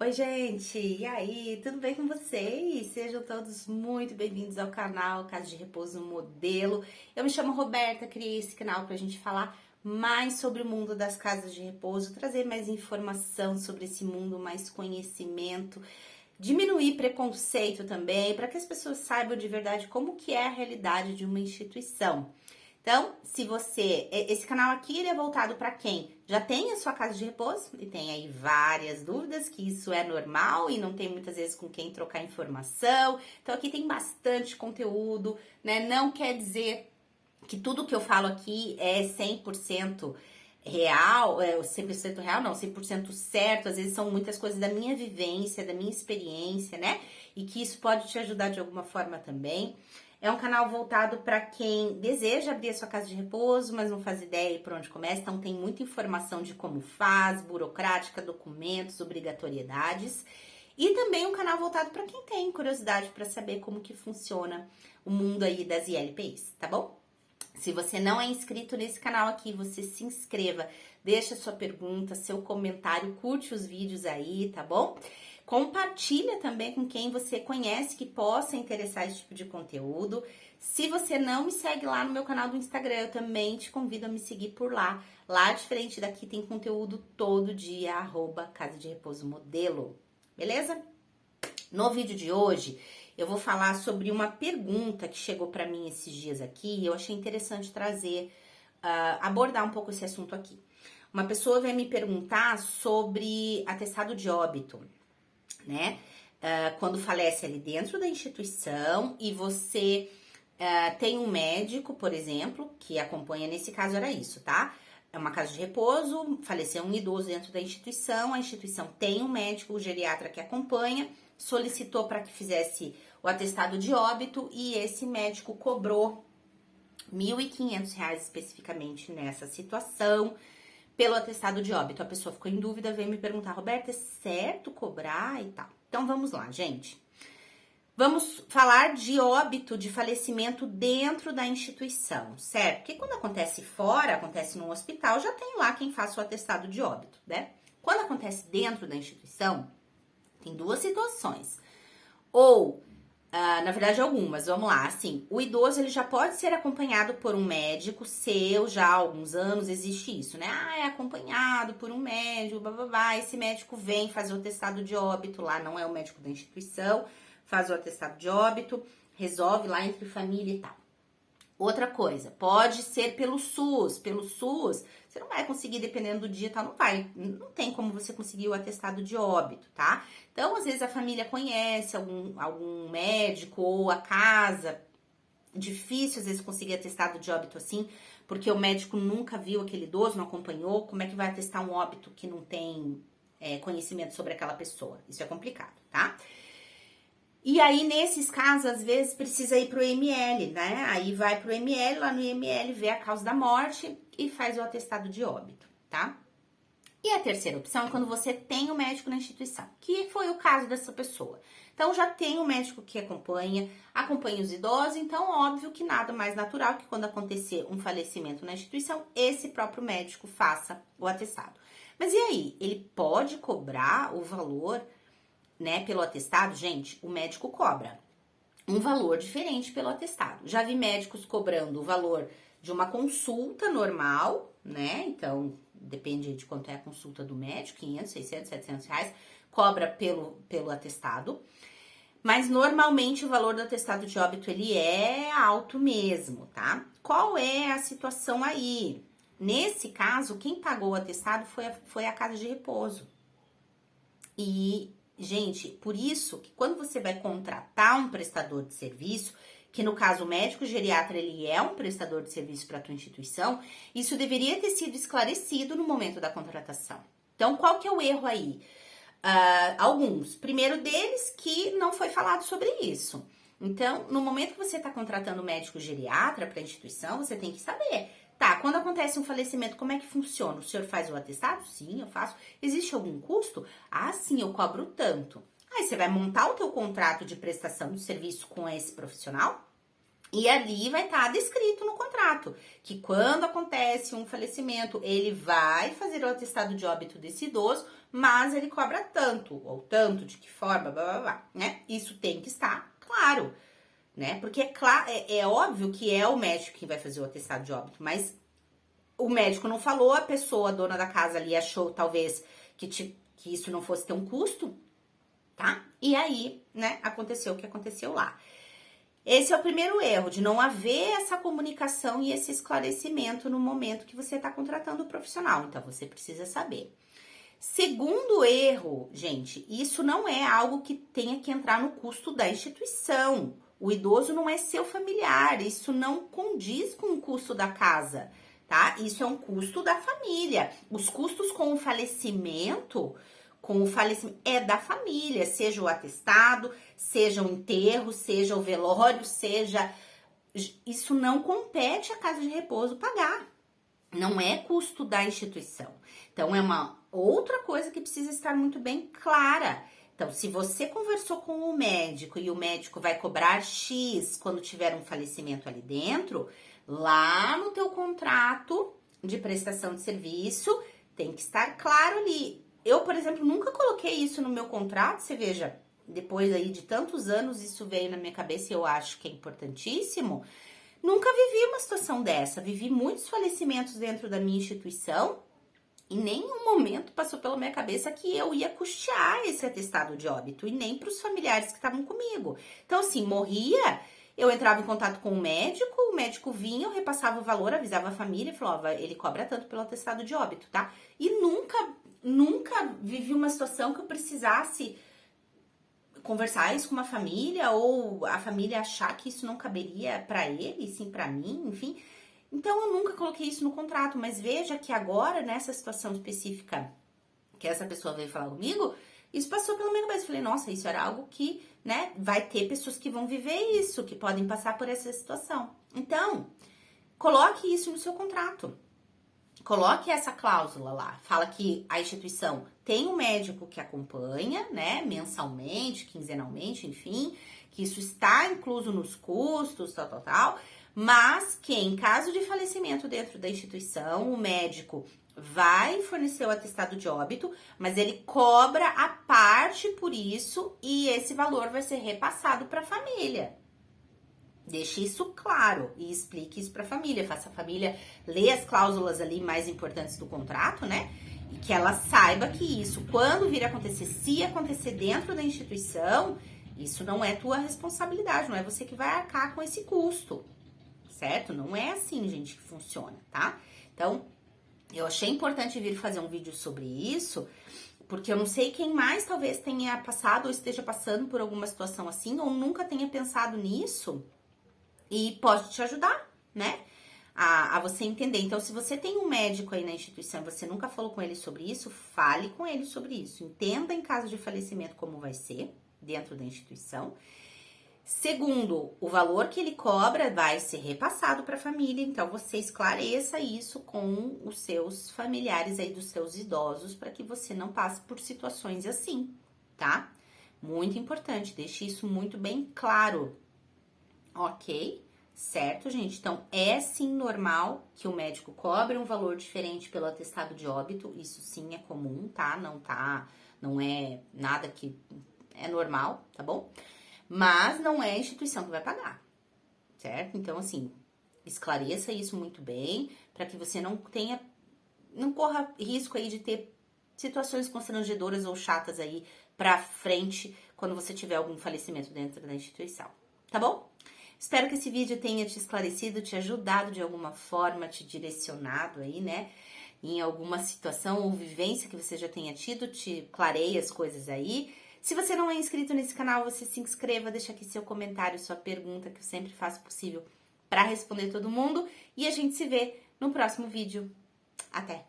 Oi, gente! E aí, tudo bem com vocês? Sejam todos muito bem-vindos ao canal Casa de Repouso Modelo. Eu me chamo Roberta, criei esse canal para a gente falar mais sobre o mundo das casas de repouso, trazer mais informação sobre esse mundo, mais conhecimento, diminuir preconceito também, para que as pessoas saibam de verdade como que é a realidade de uma instituição. Então, se você, esse canal aqui ele é voltado para quem já tem a sua casa de repouso e tem aí várias dúvidas, que isso é normal e não tem muitas vezes com quem trocar informação. Então, aqui tem bastante conteúdo, né? Não quer dizer que tudo que eu falo aqui é 100% real, 100% real não, 100% certo, às vezes são muitas coisas da minha vivência, da minha experiência, né? E que isso pode te ajudar de alguma forma também. É um canal voltado para quem deseja abrir a sua casa de repouso, mas não faz ideia por onde começa. Então tem muita informação de como faz, burocrática, documentos, obrigatoriedades. E também um canal voltado para quem tem curiosidade para saber como que funciona o mundo aí das ILPIs, tá bom? Se você não é inscrito nesse canal aqui, você se inscreva, deixa sua pergunta, seu comentário, curte os vídeos aí, tá bom? Compartilha também com quem você conhece que possa interessar esse tipo de conteúdo. Se você não me segue lá no meu canal do Instagram, eu também te convido a me seguir por lá. Lá, diferente daqui, tem conteúdo todo dia, @Casa de Repouso Modelo. Beleza? No vídeo de hoje, eu vou falar sobre uma pergunta que chegou para mim esses dias aqui e eu achei interessante trazer, abordar um pouco esse assunto aqui. Uma pessoa veio me perguntar sobre atestado de óbito, né? Quando falece ali dentro da instituição e você tem um médico, por exemplo, que acompanha, nesse caso era isso, tá? É uma casa de repouso, faleceu um idoso dentro da instituição, a instituição tem um médico, o geriatra que acompanha, solicitou para que fizesse o atestado de óbito e esse médico cobrou R$ 1.500 especificamente nessa situação pelo atestado de óbito. A pessoa ficou em dúvida, veio me perguntar, Roberta, é certo cobrar e tal? Então vamos lá, gente. Vamos falar de óbito, de falecimento dentro da instituição, certo? Porque quando acontece fora, acontece num hospital, já tem lá quem faça o atestado de óbito, né? Quando acontece dentro da instituição, tem duas situações. Ou, na verdade, algumas, vamos lá, assim, o idoso ele já pode ser acompanhado por um médico seu, já há alguns anos existe isso, né? É acompanhado por um médico, blá, esse médico vem fazer o atestado de óbito lá, não é o médico da instituição, faz o atestado de óbito, resolve lá entre família e tal. Outra coisa, pode ser pelo SUS. Pelo SUS, você não vai conseguir, dependendo do dia, tá? Não tem como você conseguir o atestado de óbito, tá? Então, às vezes a família conhece algum médico ou a casa. Difícil, às vezes, conseguir atestado de óbito assim, porque o médico nunca viu aquele idoso, não acompanhou. Como é que vai atestar um óbito que não tem conhecimento sobre aquela pessoa? Isso é complicado, tá? E aí, nesses casos, às vezes, precisa ir pro IML, né? Aí vai pro IML, lá no IML vê a causa da morte e faz o atestado de óbito, tá? E a terceira opção é quando você tem um médico na instituição, que foi o caso dessa pessoa. Então, já tem um médico que acompanha os idosos, então, óbvio que nada mais natural que quando acontecer um falecimento na instituição, esse próprio médico faça o atestado. Mas e aí? Ele pode cobrar o valor, né, pelo atestado? Gente, o médico cobra um valor diferente pelo atestado. Já vi médicos cobrando o valor de uma consulta normal, né? Então, depende de quanto é a consulta do médico, 500, 600, 700 reais, cobra pelo atestado. Mas, normalmente, o valor do atestado de óbito, ele é alto mesmo, tá? Qual é a situação aí? Nesse caso, quem pagou o atestado foi a casa de repouso. E, gente, por isso que quando você vai contratar um prestador de serviço, que no caso o médico geriatra ele é um prestador de serviço para a tua instituição, isso deveria ter sido esclarecido no momento da contratação. Então, qual que é o erro aí? Alguns. Primeiro deles, que não foi falado sobre isso. Então, no momento que você está contratando um médico geriatra para a instituição, você tem que saber. Tá, quando acontece um falecimento, como é que funciona? O senhor faz o atestado? Sim, eu faço. Existe algum custo? Ah, sim, eu cobro tanto. Aí você vai montar o teu contrato de prestação de serviço com esse profissional E ali vai estar descrito no contrato que quando acontece um falecimento, ele vai fazer o atestado de óbito desse idoso, mas ele cobra tanto, ou tanto, de que forma, blá, blá, blá, né? Isso tem que estar claro, né? Porque é óbvio que é o médico que vai fazer o atestado de óbito, mas o médico não falou, a pessoa, a dona da casa ali, achou talvez que isso não fosse ter um custo, tá? E aí, né, aconteceu o que aconteceu lá. Esse é o primeiro erro, de não haver essa comunicação e esse esclarecimento no momento que você está contratando o profissional. Então, você precisa saber. Segundo erro, gente, isso não é algo que tenha que entrar no custo da instituição. O idoso não é seu familiar, isso não condiz com o custo da casa, tá? Isso é um custo da família. Os custos com o falecimento é da família, seja o atestado, seja o enterro, seja o velório, seja... Isso não compete à casa de repouso pagar. Não é custo da instituição. Então, é uma outra coisa que precisa estar muito bem clara. Então, se você conversou com o médico e o médico vai cobrar X quando tiver um falecimento ali dentro, lá no teu contrato de prestação de serviço, tem que estar claro ali. Eu, por exemplo, nunca coloquei isso no meu contrato, você veja, depois aí de tantos anos isso veio na minha cabeça e eu acho que é importantíssimo. Nunca vivi uma situação dessa, vivi muitos falecimentos dentro da minha instituição e nenhum momento passou pela minha cabeça que eu ia custear esse atestado de óbito e nem para os familiares que estavam comigo. Então, assim, morria, eu entrava em contato com o médico vinha, eu repassava o valor, avisava a família e falava, ele cobra tanto pelo atestado de óbito, tá? E nunca vivi uma situação que eu precisasse conversar isso com uma família ou a família achar que isso não caberia para ele, sim para mim, enfim. Então eu nunca coloquei isso no contrato, mas veja que agora nessa situação específica que essa pessoa veio falar comigo, isso passou pela minha cabeça. Eu falei, nossa, isso era algo que, né, vai ter pessoas que vão viver isso, que podem passar por essa situação. Então, coloque isso no seu contrato. Coloque essa cláusula lá. Fala que a instituição tem um médico que acompanha, né, mensalmente, quinzenalmente, enfim, que isso está incluso nos custos, tal, mas que em caso de falecimento dentro da instituição, o médico vai fornecer o atestado de óbito, mas ele cobra a parte por isso e esse valor vai ser repassado para a família. Deixe isso claro e explique isso para a família. Faça a família ler as cláusulas ali mais importantes do contrato, né? E que ela saiba que isso, quando vir a acontecer, se acontecer dentro da instituição, isso não é tua responsabilidade, não é você que vai arcar com esse custo, certo? Não é assim, gente, que funciona, tá? Então, eu achei importante vir fazer um vídeo sobre isso, porque eu não sei quem mais talvez tenha passado ou esteja passando por alguma situação assim, ou nunca tenha pensado nisso. E pode te ajudar, né? A você entender. Então, se você tem um médico aí na instituição e você nunca falou com ele sobre isso, fale com ele sobre isso. Entenda em caso de falecimento como vai ser dentro da instituição. Segundo, o valor que ele cobra vai ser repassado para a família. Então, você esclareça isso com os seus familiares aí dos seus idosos para que você não passe por situações assim, tá? Muito importante, deixe isso muito bem claro. Ok, certo, gente? Então, é sim normal que o médico cobre um valor diferente pelo atestado de óbito. Isso sim é comum, tá? Não é nada que é normal, tá bom? Mas não é a instituição que vai pagar, certo? Então, assim, esclareça isso muito bem para que você não corra risco aí de ter situações constrangedoras ou chatas aí pra frente quando você tiver algum falecimento dentro da instituição, tá bom? Espero que esse vídeo tenha te esclarecido, te ajudado de alguma forma, te direcionado aí, né? Em alguma situação ou vivência que você já tenha tido, te clareie as coisas aí. Se você não é inscrito nesse canal, você se inscreva, deixa aqui seu comentário, sua pergunta, que eu sempre faço o possível para responder todo mundo. E a gente se vê no próximo vídeo. Até!